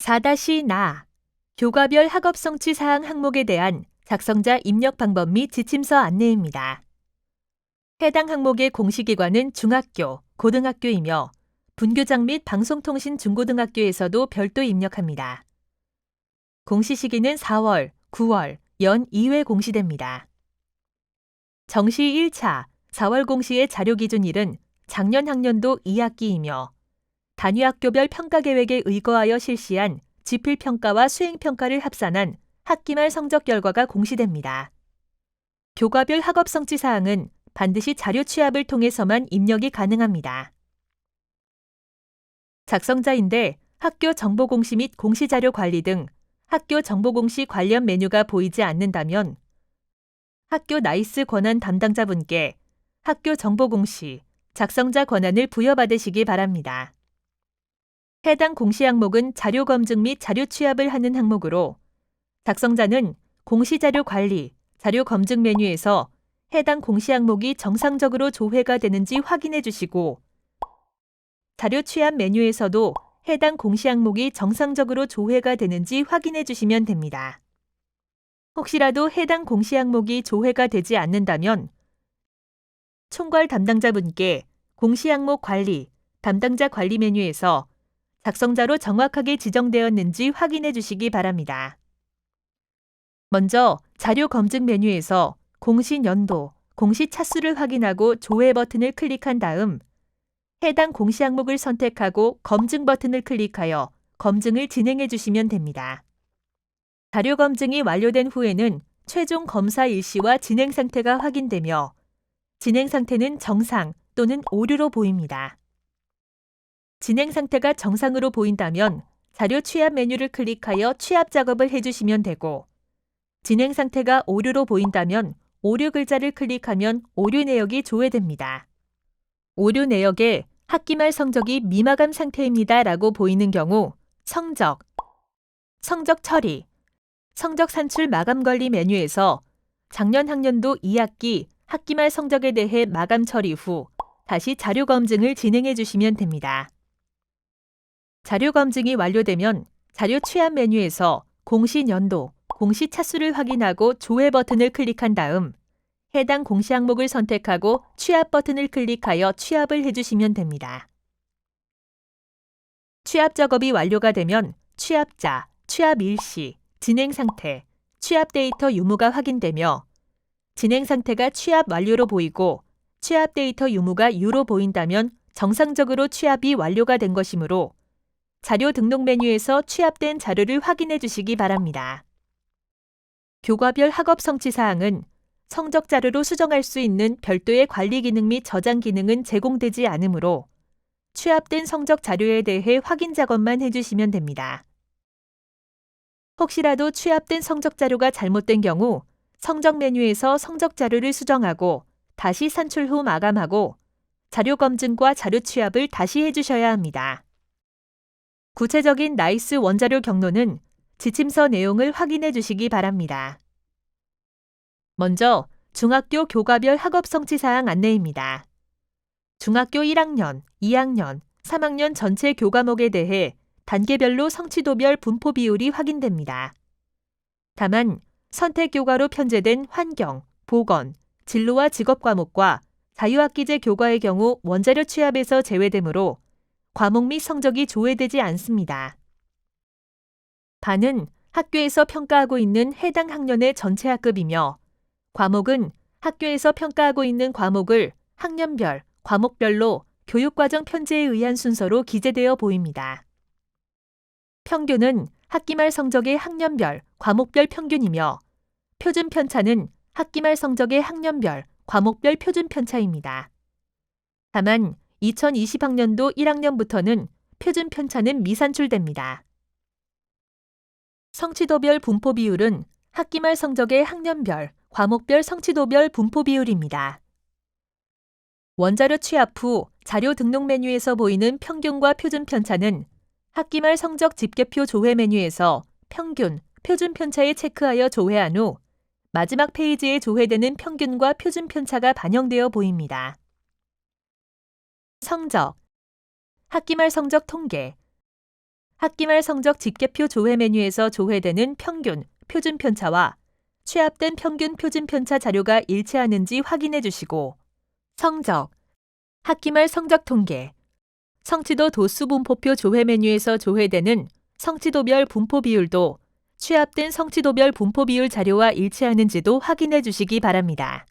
4-나 교과별 학업 성취 사항 항목에 대한 작성자 입력 방법 및 지침서 안내입니다. 해당 항목의 공시기관은 중학교, 고등학교이며 분교장 및 방송통신 중고등학교에서도 별도 입력합니다. 공시 시기는 4월, 9월, 연 2회 공시됩니다. 정시 1차 4월 공시의 자료 기준일은 작년 학년도 2학기이며 단위학교별 평가계획에 의거하여 실시한 지필평가와 수행평가를 합산한 학기말 성적 결과가 공시됩니다. 교과별 학업 성취 사항은 반드시 자료 취합을 통해서만 입력이 가능합니다. 작성자인데 학교 정보공시 및 공시자료 관리 등 학교 정보공시 관련 메뉴가 보이지 않는다면 학교 나이스 권한 담당자분께 학교 정보공시, 작성자 권한을 부여받으시기 바랍니다. 해당 공시 항목은 자료 검증 및 자료 취합을 하는 항목으로 작성자는 공시자료 관리, 자료 검증 메뉴에서 해당 공시 항목이 정상적으로 조회가 되는지 확인해 주시고 자료 취합 메뉴에서도 해당 공시 항목이 정상적으로 조회가 되는지 확인해 주시면 됩니다. 혹시라도 해당 공시 항목이 조회가 되지 않는다면 총괄 담당자분께 공시 항목 관리, 담당자 관리 메뉴에서 작성자로 정확하게 지정되었는지 확인해 주시기 바랍니다. 먼저 자료 검증 메뉴에서 공시 연도, 공시 차수를 확인하고 조회 버튼을 클릭한 다음 해당 공시 항목을 선택하고 검증 버튼을 클릭하여 검증을 진행해 주시면 됩니다. 자료 검증이 완료된 후에는 최종 검사 일시와 진행 상태가 확인되며 진행 상태는 정상 또는 오류로 보입니다. 진행 상태가 정상으로 보인다면 자료 취합 메뉴를 클릭하여 취합 작업을 해주시면 되고 진행 상태가 오류로 보인다면 오류 글자를 클릭하면 오류 내역이 조회됩니다. 오류 내역에 학기말 성적이 미마감 상태입니다 라고 보이는 경우 성적 처리, 성적 산출 마감 관리 메뉴에서 작년 학년도 2학기 학기말 성적에 대해 마감 처리 후 다시 자료 검증을 진행해 주시면 됩니다. 자료 검증이 완료되면 자료 취합 메뉴에서 공시 연도, 공시 차수를 확인하고 조회 버튼을 클릭한 다음 해당 공시 항목을 선택하고 취합 버튼을 클릭하여 취합을 해주시면 됩니다. 취합 작업이 완료가 되면 취합자, 취합 일시, 진행 상태, 취합 데이터 유무가 확인되며 진행 상태가 취합 완료로 보이고 취합 데이터 유무가 유로 보인다면 정상적으로 취합이 완료가 된 것이므로 자료 등록 메뉴에서 취합된 자료를 확인해 주시기 바랍니다. 교과별 학업 성취 사항은 성적 자료로 수정할 수 있는 별도의 관리 기능 및 저장 기능은 제공되지 않으므로 취합된 성적 자료에 대해 확인 작업만 해주시면 됩니다. 혹시라도 취합된 성적 자료가 잘못된 경우 성적 메뉴에서 성적 자료를 수정하고 다시 산출 후 마감하고 자료 검증과 자료 취합을 다시 해주셔야 합니다. 구체적인 나이스 원자료 경로는 지침서 내용을 확인해 주시기 바랍니다. 먼저 중학교 교과별 학업 성취 사항 안내입니다. 중학교 1학년, 2학년, 3학년 전체 교과목에 대해 단계별로 성취도별 분포 비율이 확인됩니다. 다만 선택 교과로 편제된 환경, 보건, 진로와 직업 과목과 자유학기제 교과의 경우 원자료 취합에서 제외되므로 과목 및 성적이 조회되지 않습니다. 반은 학교에서 평가하고 있는 해당 학년의 전체 학급이며 과목은 학교에서 평가하고 있는 과목을 학년별, 과목별로 교육과정 편제에 의한 순서로 기재되어 보입니다. 평균은 학기말 성적의 학년별, 과목별 평균이며 표준 편차는 학기말 성적의 학년별, 과목별 표준 편차입니다. 다만 2020학년도 1학년부터는 표준 편차는 미산출됩니다. 성취도별 분포 비율은 학기말 성적의 학년별, 과목별 성취도별 분포 비율입니다. 원자료 취합 후 자료 등록 메뉴에서 보이는 평균과 표준 편차는 학기말 성적 집계표 조회 메뉴에서 평균, 표준 편차에 체크하여 조회한 후 마지막 페이지에 조회되는 평균과 표준 편차가 반영되어 보입니다. 성적, 학기말 성적 통계, 학기말 성적 집계표 조회 메뉴에서 조회되는 평균, 표준 편차와 취합된 평균 표준 편차 자료가 일치하는지 확인해 주시고, 성적, 학기말 성적 통계, 성취도 도수 분포표 조회 메뉴에서 조회되는 성취도별 분포 비율도 취합된 성취도별 분포 비율 자료와 일치하는지도 확인해 주시기 바랍니다.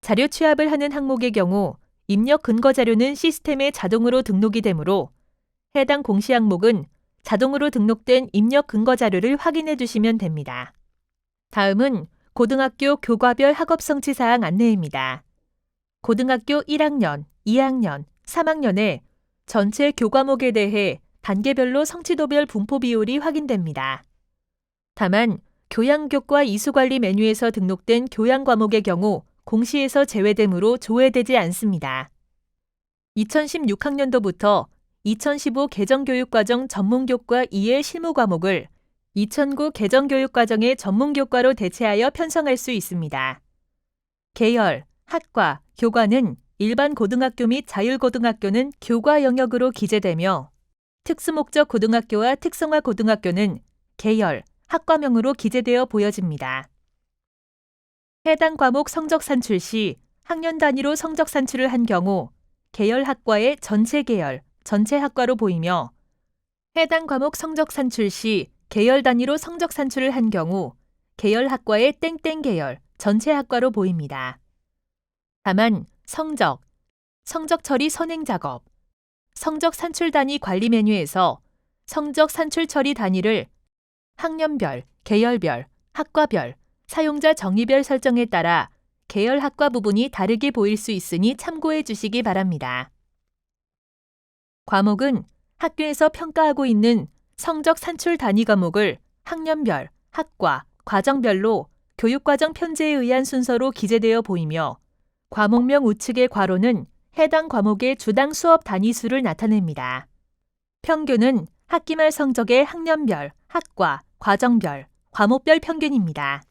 자료 취합을 하는 항목의 경우 입력 근거 자료는 시스템에 자동으로 등록이 되므로 해당 공시 항목은 자동으로 등록된 입력 근거 자료를 확인해 주시면 됩니다. 다음은 고등학교 교과별 학업 성취 사항 안내입니다. 고등학교 1학년, 2학년, 3학년의 전체 교과목에 대해 단계별로 성취도별 분포 비율이 확인됩니다. 다만 교양교과 이수관리 메뉴에서 등록된 교양 과목의 경우 공시에서 제외되므로 조회되지 않습니다. 2016학년도부터 2015 개정교육과정 전문교과 2의 실무 과목을 2009 개정교육과정의 전문교과로 대체하여 편성할 수 있습니다. 계열, 학과, 교과는 일반 고등학교 및 자율고등학교는 교과 영역으로 기재되며 특수목적 고등학교와 특성화 고등학교는 계열, 학과명으로 기재되어 보여집니다. 해당 과목 성적 산출 시 학년 단위로 성적 산출을 한 경우 계열 학과의 전체 계열, 전체 학과로 보이며 해당 과목 성적 산출 시 계열 단위로 성적 산출을 한 경우 계열 학과의 땡땡 계열, 전체 학과로 보입니다. 다만 성적, 성적 처리 선행 작업, 성적 산출 단위 관리 메뉴에서 성적 산출 처리 단위를 학년별, 계열별, 학과별, 사용자 정의별 설정에 따라 계열 학과 부분이 다르게 보일 수 있으니 참고해 주시기 바랍니다. 과목은 학교에서 평가하고 있는 성적 산출 단위 과목을 학년별, 학과, 과정별로 교육과정 편제에 의한 순서로 기재되어 보이며 과목명 우측의 괄호는 해당 과목의 주당 수업 단위 수를 나타냅니다. 평균은 학기말 성적의 학년별, 학과, 과정별, 과목별 평균입니다.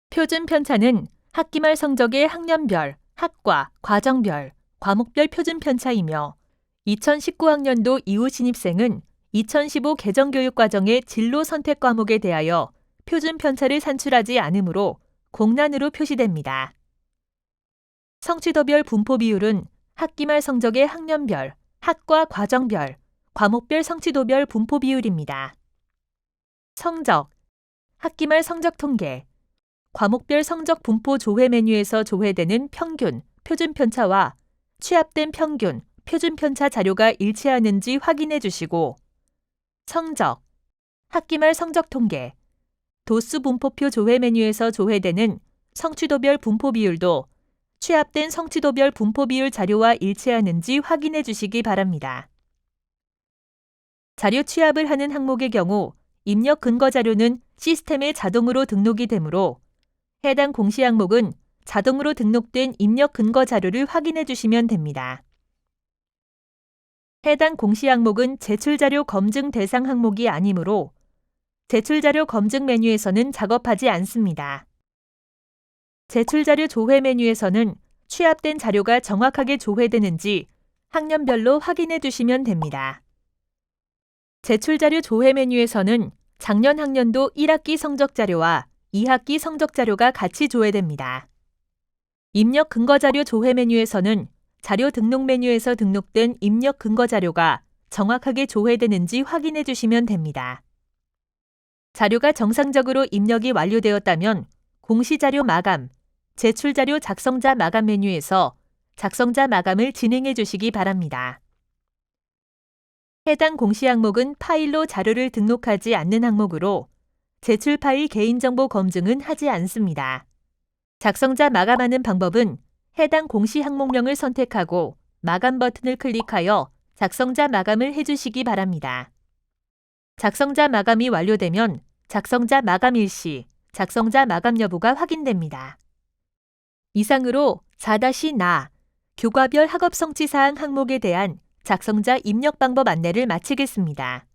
표준 편차는 학기말 성적의 학년별, 학과, 과정별, 과목별 표준 편차이며 2019학년도 이후 신입생은 2015 개정교육과정의 진로 선택 과목에 대하여 표준 편차를 산출하지 않으므로 공란으로 표시됩니다. 성취도별 분포 비율은 학기말 성적의 학년별, 학과, 과정별, 과목별 성취도별 분포 비율입니다. 성적, 학기말 성적 통계, 과목별 성적 분포 조회 메뉴에서 조회되는 평균, 표준 편차와 취합된 평균, 표준 편차 자료가 일치하는지 확인해 주시고, 성적, 학기말 성적 통계, 도수 분포표 조회 메뉴에서 조회되는 성취도별 분포 비율도 취합된 성취도별 분포 비율 자료와 일치하는지 확인해 주시기 바랍니다. 자료 취합을 하는 항목의 경우 입력 근거 자료는 시스템에 자동으로 등록이 되므로 해당 공시 항목은 자동으로 등록된 입력 근거 자료를 확인해 주시면 됩니다. 해당 공시 항목은 제출자료 검증 대상 항목이 아니므로 제출자료 검증 메뉴에서는 작업하지 않습니다. 제출자료 조회 메뉴에서는 취합된 자료가 정확하게 조회되는지 학년별로 확인해 주시면 됩니다. 제출자료 조회 메뉴에서는 작년 학년도 1학기 성적 자료와 2학기 성적 자료가 같이 조회됩니다. 입력 근거 자료 조회 메뉴에서는 자료 등록 메뉴에서 등록된 입력 근거 자료가 정확하게 조회되는지 확인해 주시면 됩니다. 자료가 정상적으로 입력이 완료되었다면 공시자료 마감, 제출자료 작성자 마감 메뉴에서 작성자 마감을 진행해 주시기 바랍니다. 해당 공시 항목은 파일로 자료를 등록하지 않는 항목으로 제출 파일 개인정보 검증은 하지 않습니다. 작성자 마감하는 방법은 해당 공시 항목명을 선택하고 마감 버튼을 클릭하여 작성자 마감을 해주시기 바랍니다. 작성자 마감이 완료되면 작성자 마감 일시, 작성자 마감 여부가 확인됩니다. 이상으로 4-나 교과별 학업 성취사항 항목에 대한 작성자 입력 방법 안내를 마치겠습니다.